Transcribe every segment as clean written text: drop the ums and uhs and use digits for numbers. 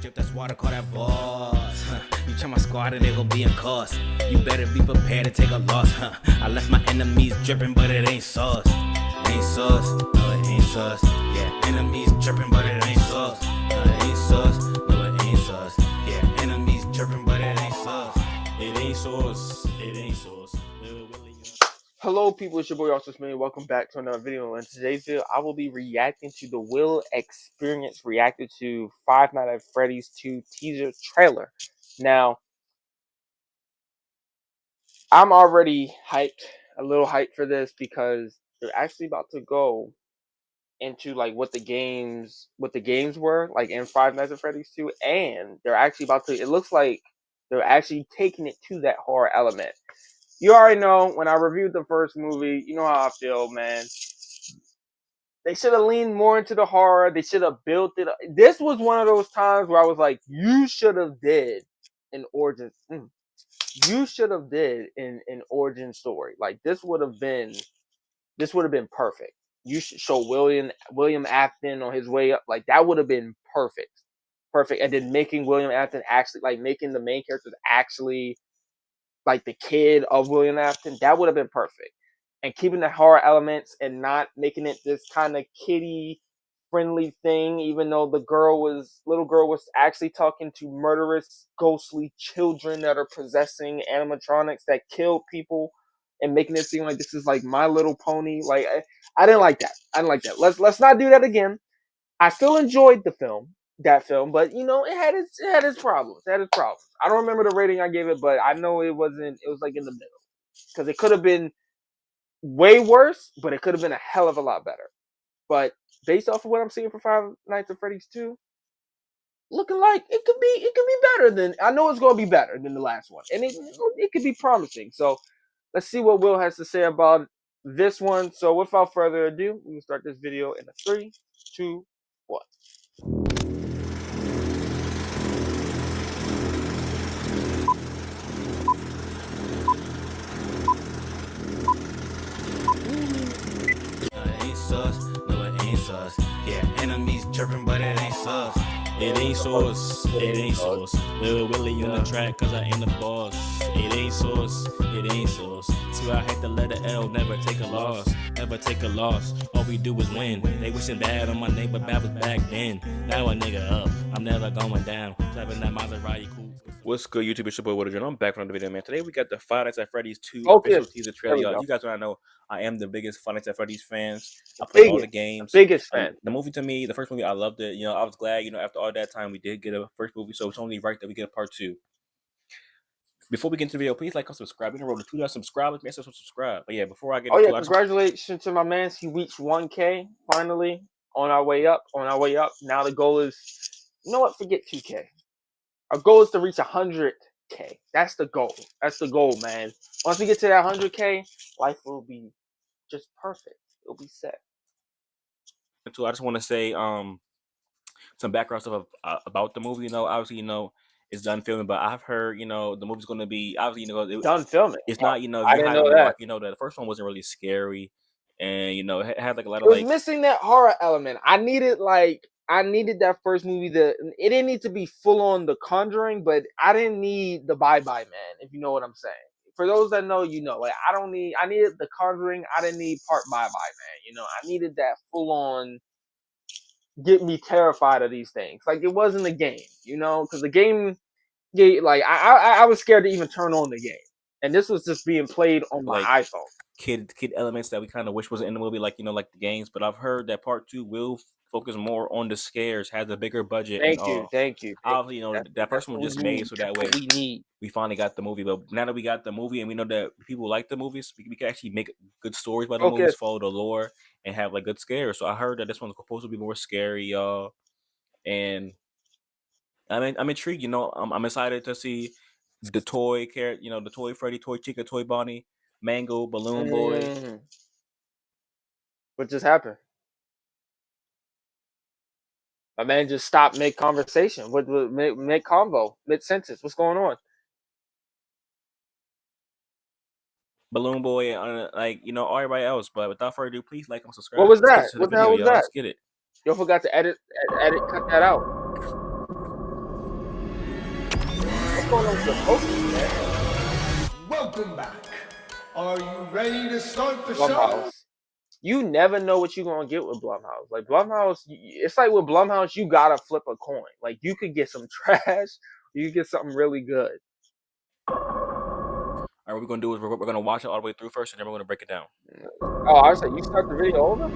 drip, that's water, call that boss. You try my squad and they gon' be in cost. You better be prepared to take a loss. I left my enemies dripping, but it ain't sauce. It ain't sauce, no it ain't sauce. Yeah, enemies dripping, but it ain't sauce. No it ain't sauce, no it ain't sauce. Yeah, enemies dripping, but it ain't sauce. It ain't sauce, it ain't sauce. Hello people, it's your boy Austin. Welcome back to another video. In today's video, I will be reacting to the Will Experience reacted to Five Nights at Freddy's 2 teaser trailer. Now, I'm already hyped, a little hyped for this because they're actually about to go into like what the games were like in Five Nights at Freddy's 2, and they're actually about to, it looks like they're actually taking it to that horror element. You already know when I reviewed the first movie, you know how I feel, man. They should have leaned more into the horror. They should have built it up. This was one of those times where I was like, you should have did an origin. You should have did an origin story. Like this would have been perfect. You should show William Afton on his way up. Like that would have been perfect. Perfect. And then making William Afton actually, like making the main characters actually like the kid of William Afton, that would have been perfect. And keeping the horror elements and not making it this kind of kiddie friendly thing, even though the little girl was actually talking to murderous, ghostly children that are possessing animatronics that kill people, and making it seem like this is like My Little Pony. Like I didn't like that. I didn't like that. Let's not do that again. I still enjoyed that film, but you know, it had its problems. It had its problems. I don't remember the rating I gave it, but I know it was like in the middle. Because it could have been way worse, but it could have been a hell of a lot better. But based off of what I'm seeing for Five Nights at Freddy's 2, looking like it could be better than, I know it's gonna be better than the last one. And it could be promising. So let's see what Will has to say about this one. So without further ado, we can start this video in a 3, 2, 1. Yeah, enemies chirping, but it ain't sauce. It ain't sauce, it ain't sauce. Lil Willie on the track, cause I ain't the boss. It ain't sauce, it ain't sauce. So I hate the letter L, never take a loss. Never take a loss, all we do is win. They wishing bad on my name, but bad was back then. Now a nigga up, I'm never going down. Driving that Maserati cool. What's good, YouTube? It's your boy Woodard. I'm back from another video, man. Today we got the Five Nights at Freddy's 2 Focus. official teaser trailer. There we go. You guys already know I am the biggest Five Nights at Freddy's fans. I play all the games. Biggest fan. The movie, to me, the first movie, I loved it. You know, I was glad, you know, after all that time, we did get a first movie, so it's only right that we get a part 2. Before we get into the video, please like and subscribe. We done rolled to 2,000 subscribers. Make sure to subscribe. But yeah, before I get into it, congratulations to my man. He reached 1K finally. On our way up. Now the goal is, you know what? Forget 2K. Our goal is to reach 100K. That's the goal. That's the goal, man. Once we get to that 100K, life will be just perfect. It'll be set. I just want to say some background stuff about the movie. You know, obviously, you know, it's done filming, but I've heard, you know, the movie's going to be, obviously, you know, Done filming. It's not, you know, I didn't know that. You know, that the first one wasn't really scary, and you know, it had like a lot of. It was missing that horror element. I needed that first movie. It didn't need to be full on The Conjuring, but I didn't need the Bye Bye Man, if you know what I'm saying. For those that know, you know, like I needed The Conjuring. I didn't need part Bye Bye Man. You know, I needed that full on, get me terrified of these things. Like it wasn't a game, you know, because the game, like I was scared to even turn on the game, and this was just being played on my iPhone. Kid elements that we kind of wish wasn't in the movie, like, you know, like the games. But I've heard that part 2 will focus more on the scares, has a bigger budget. Thank you. Obviously, you know, that first one was just made so that way we finally got the movie. But now that we got the movie and we know that people like the movies, we can actually make good stories about the movies, follow the lore, and have like good scares. So I heard that this one's supposed to be more scary, y'all. And I'm intrigued. You know, I'm excited to see the toy character. You know, the toy Freddy, toy Chica, toy Bonnie, Mango, Balloon Boy. What just happened? My man just stopped mid conversation. Mid convo, mid sentence? What's going on? Balloon Boy, like, you know, everybody else. But without further ado, please like and subscribe. What was that? What the hell was that? Let's get it. You forgot to edit, cut that out. What's going on with your focus, man? Welcome back. Are you ready to start the show? Blumhouse. You never know what you're gonna get with Blumhouse. Like Blumhouse, it's like with Blumhouse, you gotta flip a coin. Like you could get some trash, you could get something really good. All right, what we're gonna do is we're gonna watch it all the way through first, and then we're gonna break it down. Oh, I was like, you start the video over.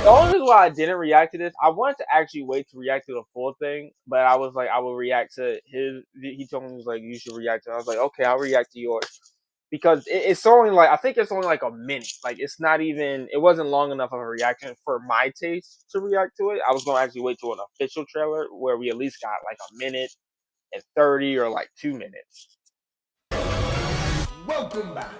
The only reason why I didn't react to this, I wanted to actually wait to react to the full thing, but I was like, I will react to his. He told me he was like, you should react to it. I was like, okay, I'll react to yours because it's only like I think it's only like a minute. Like it's not even. It wasn't long enough of a reaction for my taste to react to it. I was gonna actually wait to an official trailer where we at least got like a minute and 30 or like 2 minutes. Welcome back.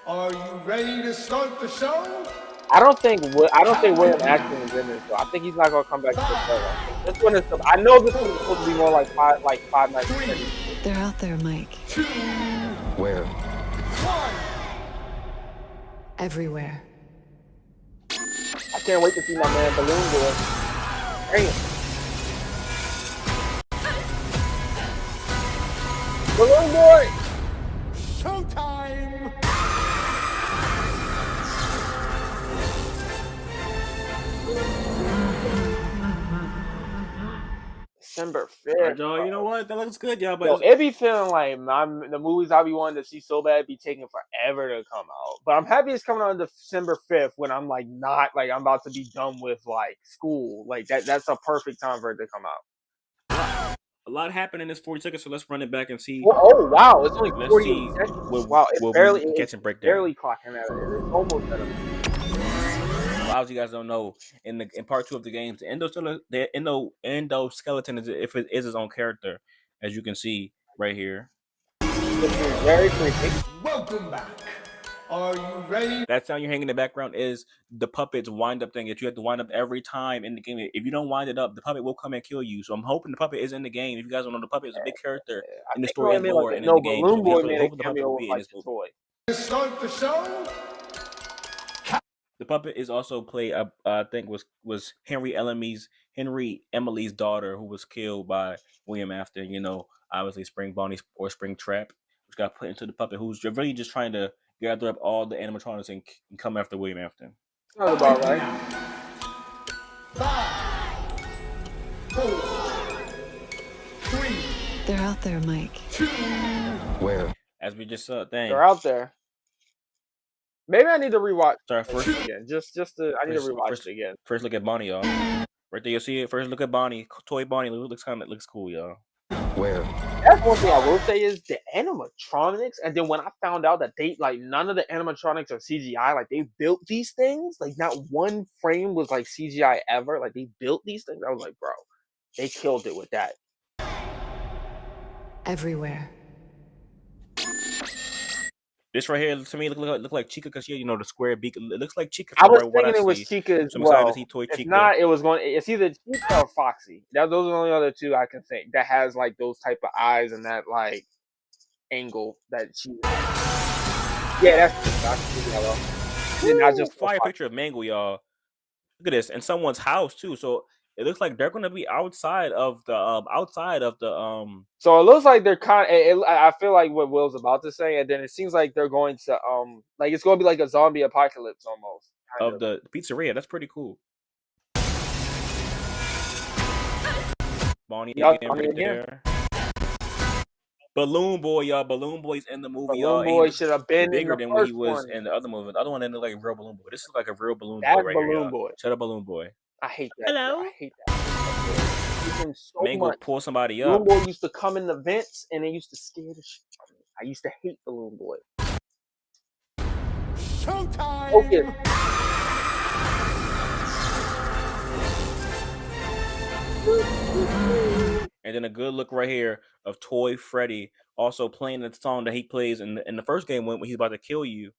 Are you ready to start the show? I don't think William Ashton is in this though. I think he's not gonna come back to the trailer. This one is. I know this one is supposed to be more like Five Nights at Freddy's. They're out there, Mike. Where? Everywhere. I can't wait to see my man Balloon Boy. Damn. Balloon Boy! Showtime! December 5th. All right, y'all. You know what? That looks good, y'all. But Yo, it be feeling like the movies I be wanting to see so bad be taking forever to come out. But I'm happy it's coming out on December 5th when I'm like not like I'm about to be done with like school. Like that's a perfect time for it to come out. a lot happened in this 40 seconds, so let's run it back and see. Oh wow, it's only 40 see seconds. Wow, it's barely clocking at it. It's almost at it. Well, as you guys don't know, in part 2 of the games, the endoskeleton is if it is his own character, as you can see right here. This is very creepy. Welcome back. Are you ready? That sound you're hearing in the background is the puppet's wind up thing that you have to wind up every time in the game. If you don't wind it up, the puppet will come and kill you. So I'm hoping the puppet is in the game. If you guys don't know, the puppet is a big character in the story and lore and in the game. Balloon Boy so made hope a the puppet cameo will be in with this like movie. toy. Start the show. The puppet is also played. I think was Henry Emily's daughter, who was killed by William after obviously Spring Bonnie or Spring Trap, which got put into the puppet, who's really just trying to gather up all the animatronics and come after William after. Sounds about right. 5, 4, 3. They're out there, Mike. 2. Where? As we just saw, dang. They're out there. Maybe I need to rewatch. Sorry, first again. I need to rewatch it again. First look at Bonnie, y'all. Right there, you'll see it. First look at Bonnie, toy Bonnie. Looks cool, y'all. Where? That's one thing I will say is the animatronics, and then when I found out that they like none of the animatronics are CGI, like they built these things, like not one frame was like CGI ever. Like they built these things. I was like, bro, they killed it with that. Everywhere. This right here to me look like Chica because the square beak. It looks like Chica. I was thinking it was Chica as well. Excited to see toy if Chica. not, it's either Chica or Foxy. Those are the only other two I can think that has like those type of eyes and that like angle that she. Yeah, that's yellow. And not just fire picture of Mango, y'all. Look at this, and someone's house too. So it looks like they're gonna be outside of the So it looks like they're I feel like what Will's about to say, and then it seems like they're going to like it's going to be like a zombie apocalypse almost. Of the pizzeria. That's pretty cool. Bonnie again. There. Balloon Boy, y'all. Balloon Boy's in the movie, y'all. Balloon Boy should have been bigger in the than what he first was one. in the other movie. The other one ended like a real Balloon Boy. This is like a real Balloon That's Boy right Balloon here, y'all. Boy. Shut up, Balloon Boy. I hate that. Hello. I hate that. So Mango much. pull somebody up. Balloon Boy used to come in the vents and they used to scare the shit out of me. I used to hate Balloon Boy. Showtime. Okay. And then a good look right here of Toy Freddy also playing the song that he plays in the first game when he's about to kill you.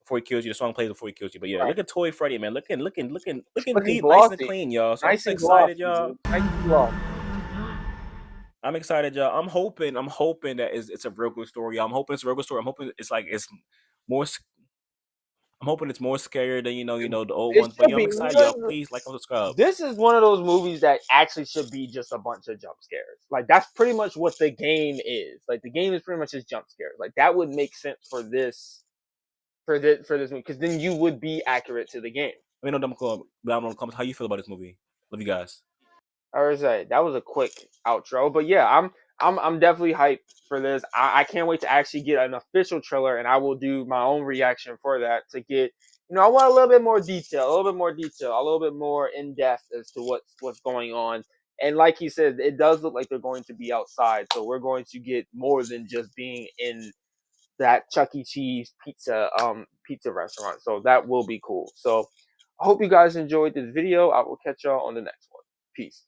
Before he kills you, the song plays before he kills you. But yeah, Look at Toy Freddy, man. Looking neat, nice and clean, y'all. So nice I'm excited, y'all. I'm excited, y'all. I'm hoping that it's a real good story. I'm hoping it's a real good story. I'm hoping it's more. I'm hoping it's more scarier than the old It ones. But should I'm be. excited, y'all. Please like and subscribe. This is one of those movies that actually should be just a bunch of jump scares. Like that's pretty much what the game is. Like the game is pretty much just jump scares. Like that would make sense for this movie, because then you would be accurate to the game. Let me know down in the comments how you feel about this movie. Love you guys. I was say that was a quick outro, but yeah, I'm definitely hyped for this. I can't wait to actually get an official trailer, and I will do my own reaction for that to get. I want a little bit more detail, a little bit more in depth as to what's going on. And like he said, it does look like they're going to be outside, so we're going to get more than just being in that Chuck E. Cheese pizza restaurant. So that will be cool. So I hope you guys enjoyed this video. I will catch y'all on the next one. Peace.